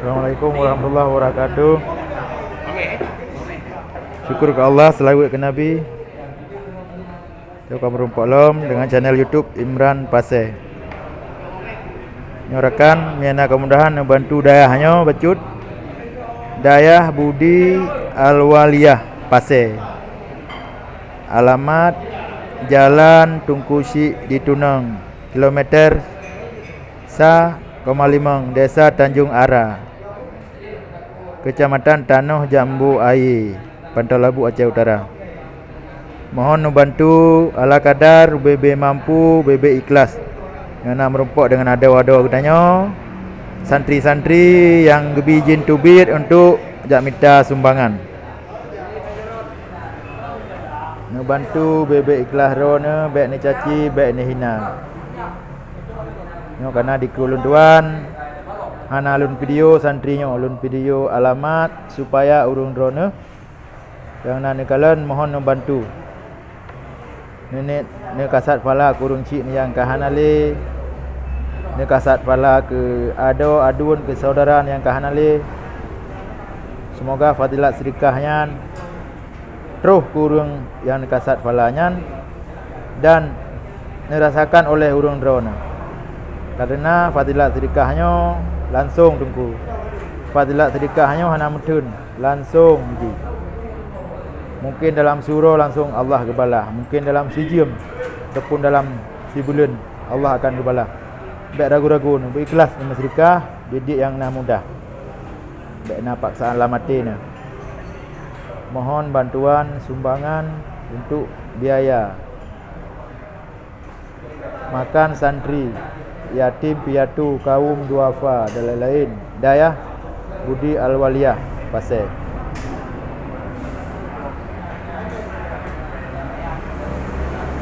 Assalamualaikum warahmatullahi wabarakatuh. Syukur ke Allah, selawat ke Nabi. Saya merumpak lom dengan channel YouTube Imran Pasir. Nyorakan miana kemudahan membantu dayahnya bacut. Dayah Budi Alwaliyah Pasir. Alamat Jalan Tungkusi di Tunang, kilometer 1,5, Desa Tanjung Ara, Kecamatan Tanoh Jambu Air, Pantau Labu, Aceh Utara. Mohon membantu ala kadar BB mampu, BB ikhlas. Yang merumpuk dengan ada wadah katanya. Santri-santri yang gebi izin tubir untuk jak minta sumbangan. Membantu BB ikhlas rona, baik ni caci, baik ni hina. Nyo karena di kulun tuan hana alun video santrinya alun video alamat supaya urung drone yang nak kalian mohon membantu nenek ne kasat pala kurung cik ni yang kahanale ne kasat pala ke adun ke saudaraan yang kahanale. Semoga fadilat sedekahnya terus kurung yang kasat palanya dan dirasakan oleh urung drone. Karena fadilat sedekahnya langsung tunggu. Fadilat sedekahnya hana mutun langsung ji. Mungkin dalam surah langsung Allah gebala, mungkin dalam sijim ataupun dalam sibulan Allah akan gebala. Baik ragu-ragu nu berikhlas dengan sedekah didik yang nah mudah. Baik nak paksaan lamatin. Mohon bantuan sumbangan untuk biaya makan santri, yatim piatu, kaum duafa dan lain-lain. Dayah Budi Alwaliyah Pasir.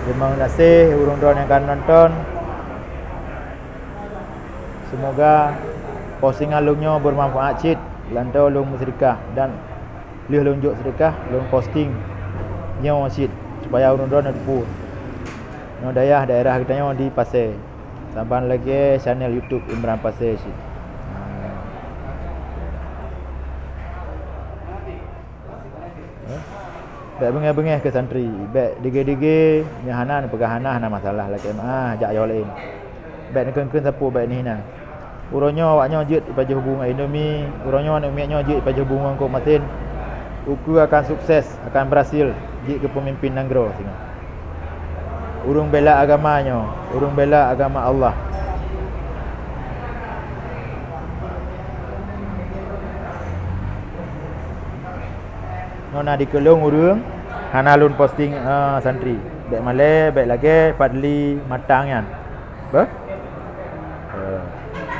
Terima kasih urung don yang akan nonton. Semoga postingan lungnya bermanfaat cit. Lantau lung sedekah dan liu lunjuk sedekah lung posting nyo cit supaya urung don depu. No dayah daerah kitanya di Pasir. Tambahan lagi channel YouTube Imran Pasir. Baik bengah-bengah ke santri, baik dige-dige nyahanan pegahanah na masalah lagi jak yo lain. Baik nekeun sapu baik ni hina. Uronyo awaknya jit pada hubungan Indomie, uronyo nak miaknya jit pada hubungan ko matin. Uku akan sukses, akan berhasil jit ke pemimpin negara sini. Urung bela agamanya, urung bela agama Allah. Nona dikelung urung hana lun posting santri. Baik malai, baik lagi Fadli matangnya. Ba?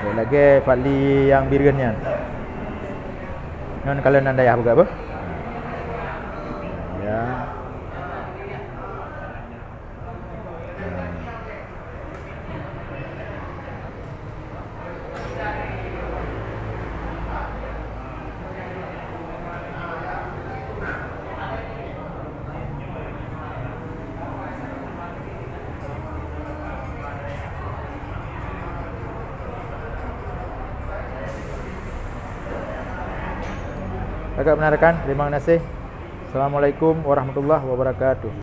Baik lagi Fadli yang birgennya. Non kalian anda ya buka apa? Ya. Agak benarkan. Terima kasih. Assalamualaikum warahmatullahi wabarakatuh.